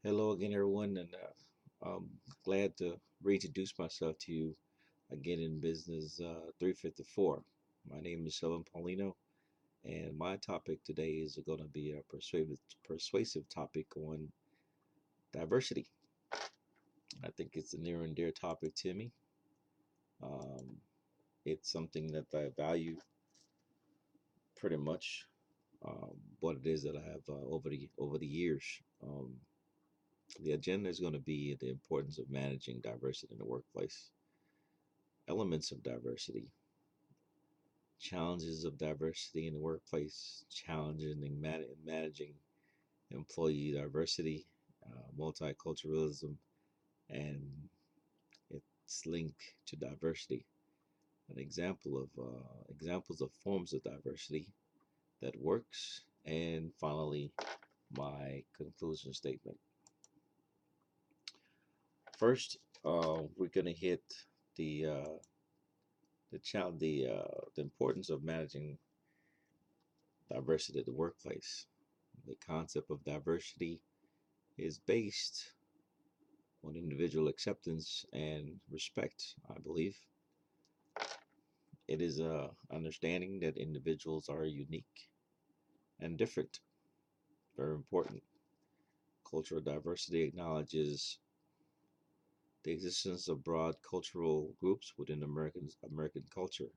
Hello again, everyone, and I'm glad to reintroduce myself to you again in Business 354. My name is Sheldon Paulino, and my topic today is going to be a persuasive topic on diversity. I think it's a near and dear topic to me. Um, it's something that I value pretty much. What it is that I have over the years. The agenda is going to be the importance of managing diversity in the workplace, elements of diversity, challenges of diversity in the workplace, challenges in managing employee diversity, multiculturalism, and its link to diversity. An example of examples of forms of diversity that works, and finally, my conclusion statement. First, we're going to hit the the importance of managing diversity at the workplace. The concept of diversity is based on individual acceptance and respect, I believe. It is a understanding that individuals are unique and different. Very important. Cultural diversity acknowledges the existence of broad cultural groups within American culture.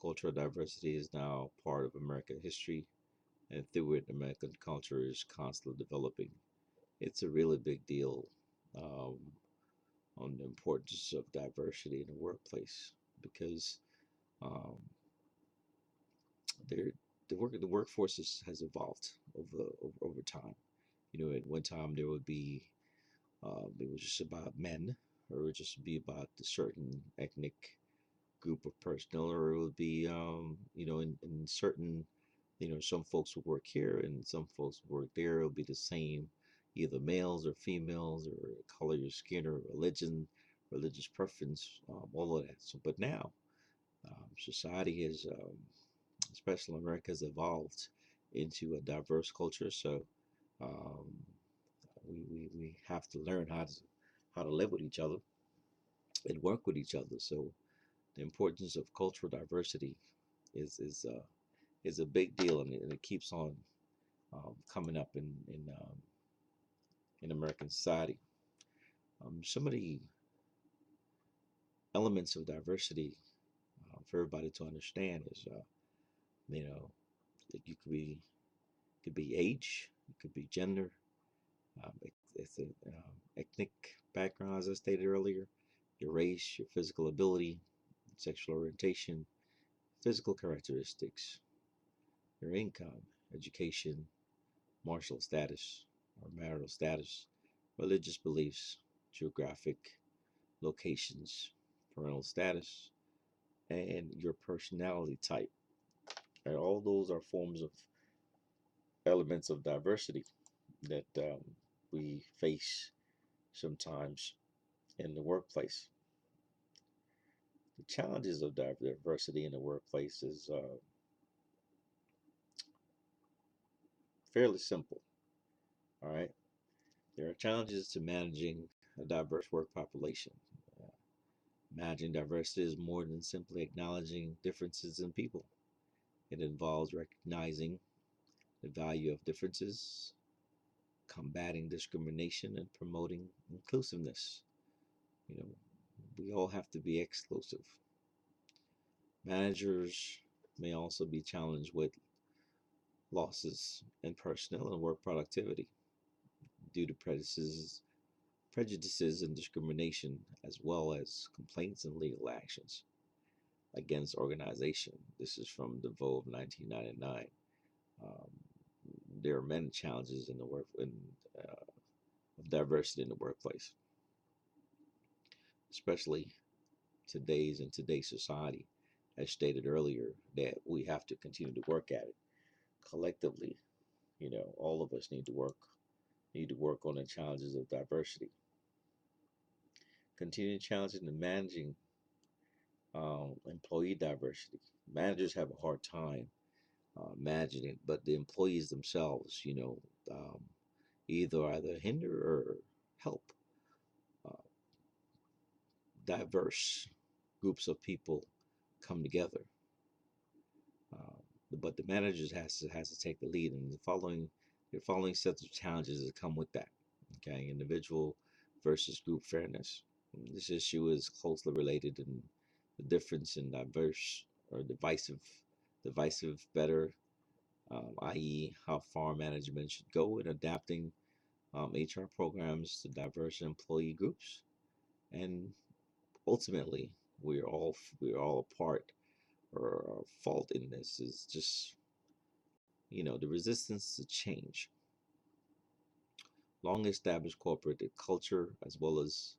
Cultural diversity is now part of American history, and through it, American culture is constantly developing. It's a really big deal um, on the importance of diversity in the workplace because um, there the workforce has evolved over time. At one time there would be it was just about men, or it would just be about a certain ethnic group of personnel, or it would be in certain some folks would work here and some folks would work there. It would be the same, either males or females, or color your skin, or religion, religious preference, all of that. So, but now society has, especially America, has evolved into a diverse culture. So um, we have to learn how to live with each other and work with each other. So the importance of cultural diversity is is uh, is a big deal, and it keeps on coming up in American society. Some of the elements of diversity for everybody to understand is, you know, that you could be age, it could be gender, it's a ethnic background, as I stated earlier, your race, your physical ability, sexual orientation, physical characteristics, your income, education, martial status or marital status, religious beliefs, geographic locations, parental status, and your personality type. And all those are forms of elements of diversity that we face sometimes in the workplace. The challenges of diversity in the workplace is fairly simple. All right, there are challenges to managing a diverse work population. Uh, Managing diversity is more than simply acknowledging differences in people. It involves recognizing the value of differences, combating discrimination, and promoting inclusiveness. You know, we all have to be exclusive. Managers may also be challenged with losses in personnel and work productivity due to prejudices and discrimination, as well as complaints and legal actions against organization. This is from DeVoe of 1999. Um, there are many challenges in the work uh, of diversity in the workplace, especially today's society. As stated earlier, that we have to continue to work at it collectively. All of us need to work on the challenges of diversity. Continue challenging and managing employee diversity. Managers have a hard time managing it, but the employees themselves, either hinder or help uh, diverse groups of people come together. Uh, but the managers has to take the lead, and the following sets of challenges that come with that. Okay, individual versus group fairness. This issue is closely related in the difference in diverse or divisive better, i.e., how far management should go in adapting HR programs to diverse employee groups, and ultimately, we're all a part or our fault in this is just the resistance to change. Long established corporate culture as well as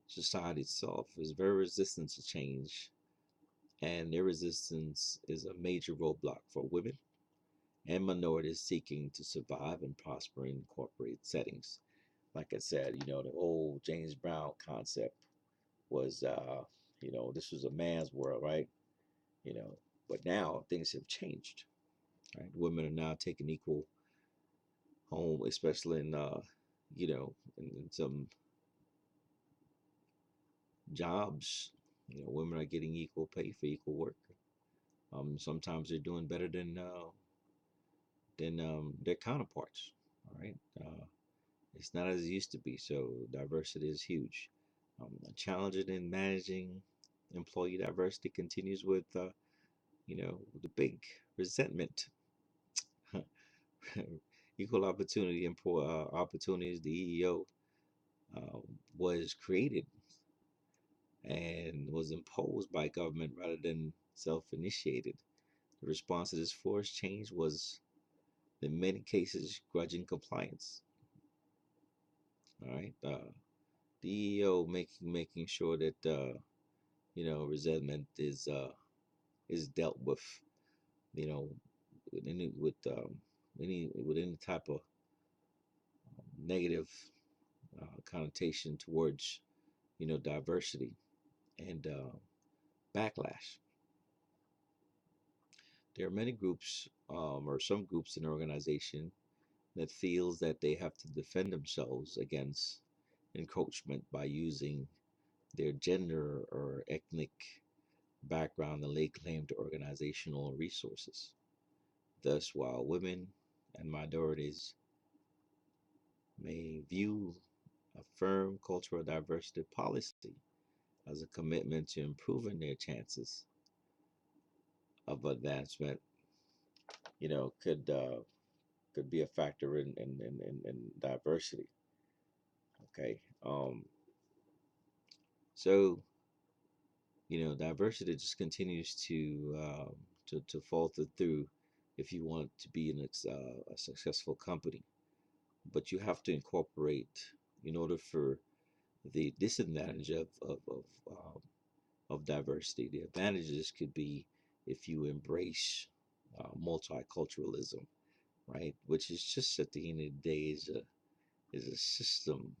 society itself is very resistant to change, and their resistance is a major roadblock for women and minorities seeking to survive and prosper in corporate settings. Like I said, the old James Brown concept was, this was a man's world, right? You know, but now things have changed, right? Women are now taking equal home, especially in some jobs. Women are getting equal pay for equal work. Sometimes they're doing better than their counterparts. All right, it's not as it used to be. So diversity is huge. Challenging in managing employee diversity continues with the big resentment. Equal opportunity opportunities. The EEO uh, was created and was imposed by government rather than self-initiated. The response to this forced change was, in many cases, grudging compliance. All right, the EEO making sure that resentment is dealt with, you know, with any type of negative connotation towards diversity and backlash. There are many groups or some groups in an organization that feels that they have to defend themselves against encroachment by using their gender or ethnic background to lay claim to organizational resources. Thus, while women and minorities may view a firm cultural diversity policy as a commitment to improving their chances of advancement, could be a factor in diversity. Okay, so diversity just continues to falter through if you want to be a successful company. But you have to incorporate in order for the disadvantage of diversity. The advantages could be if you embrace multiculturalism, right? Which is just at the end of the day is a system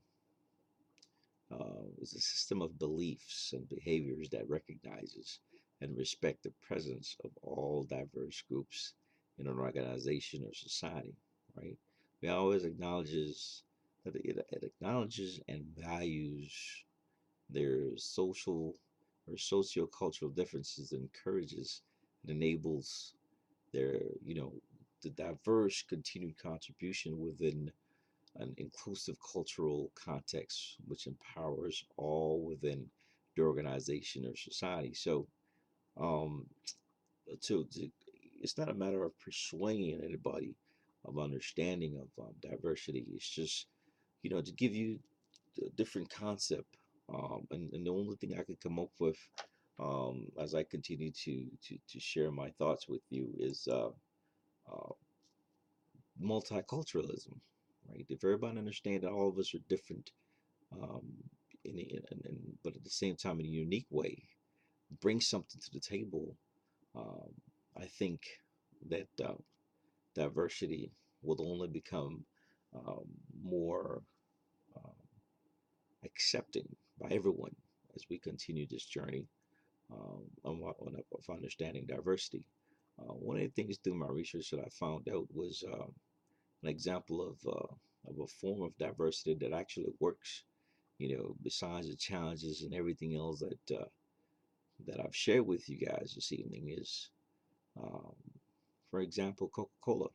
is a system of beliefs and behaviors that recognizes and respect the presence of all diverse groups in an organization or society, right? It always acknowledges that it acknowledges and values their social or sociocultural differences and encourages and enables their, the diverse continued contribution within an inclusive cultural context which empowers all within the organization or society. So, um, to it's not a matter of persuading anybody of understanding of diversity. It's just to give you a different concept. And the only thing I could come up with as I continue to share my thoughts with you is uh, multiculturalism, right? If everybody understand that all of us are different, um, but at the same time in a unique way, bring something to the table. Um, I think that diversity will only become um, more um, accepting by everyone as we continue this journey of understanding diversity. One of the things through my research that I found out was an example of of a form of diversity that actually works. Besides the challenges and everything else that I've shared with you guys this evening is, um, for example, Coca-Cola.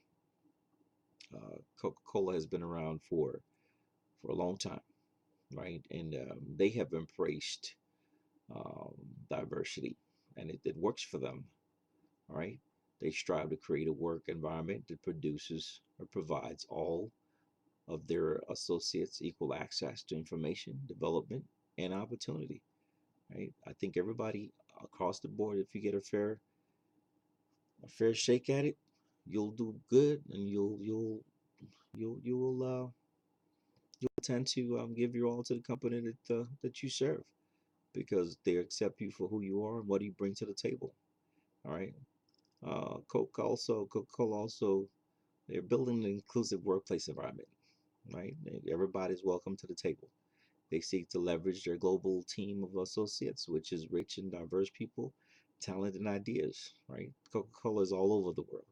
Coca-Cola has been around for a long time, right? And they have embraced um, diversity, and it works for them. All right, they strive to create a work environment that produces or provides all of their associates equal access to information, development, and opportunity. Right? I think everybody across the board, if you get a fair shake at it, you'll do good, and you'll tend to give your all to the company that you serve, because they accept you for who you are and what you bring to the table. All right. Coca-Cola also, they're building an inclusive workplace environment. Right. Everybody's welcome to the table. They seek to leverage their global team of associates, which is rich and diverse people, talent, and ideas. Right. Coca-Cola is all over the world.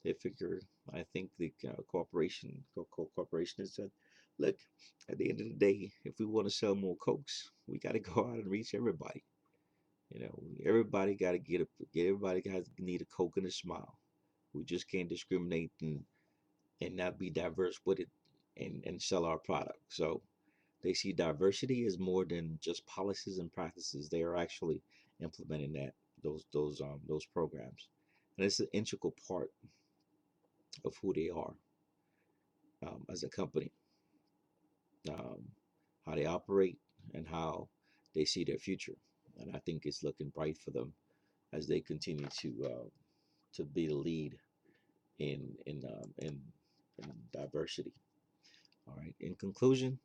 They figure, I think the Coca-Cola Corporation has said, look, at the end of the day, if we want to sell more Cokes, we got to go out and reach everybody. Everybody got to get everybody has need a Coke and a smile. We just can't discriminate and not be diverse with it and sell our product. So they see diversity as more than just policies and practices. They are actually implementing those programs, and it's an integral part of who they are as a company, um, how they operate, and how they see their future. And I think it's looking bright for them as they continue to be the lead in diversity. All right. In conclusion,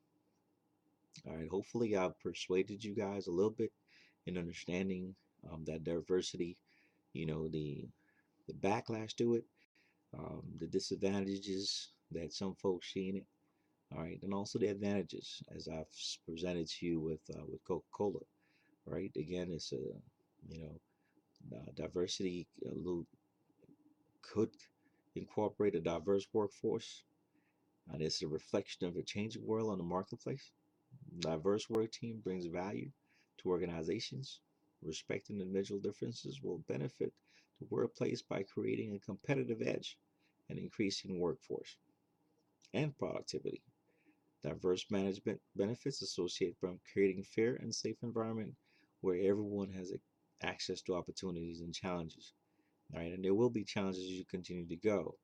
all right. Hopefully, I've persuaded you guys a little bit in understanding that diversity. The backlash to it, the disadvantages that some folks see in it. All right, and also the advantages, as I've presented to you with Coca-Cola. Right. Again, it's a you know diversity could incorporate a diverse workforce, and it's a reflection of a changing world on the marketplace. Diverse work team brings value to organizations. Respecting individual differences will benefit the workplace by creating a competitive edge and increasing workforce and productivity. Diverse management benefits associated from creating fair and safe environment where everyone has access to opportunities and challenges. All right, and there will be challenges as you continue to go.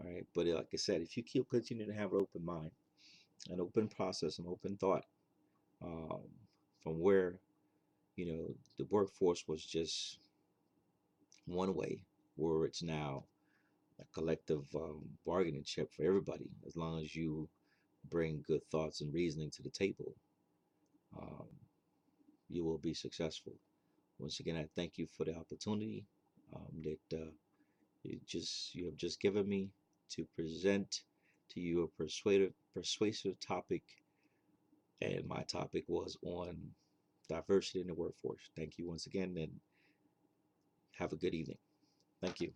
All right, but like I said, if you keep continuing to have an open mind, an open process, an open thought, um, from where the workforce was just one way, where it's now a collective bargaining chip for everybody, as long as you bring good thoughts and reasoning to the table, um, you will be successful. Once again, I thank you for the opportunity that you have just given me to present to you a persuasive topic, and my topic was on diversity in the workforce. Thank you once again, and have a good evening. Thank you.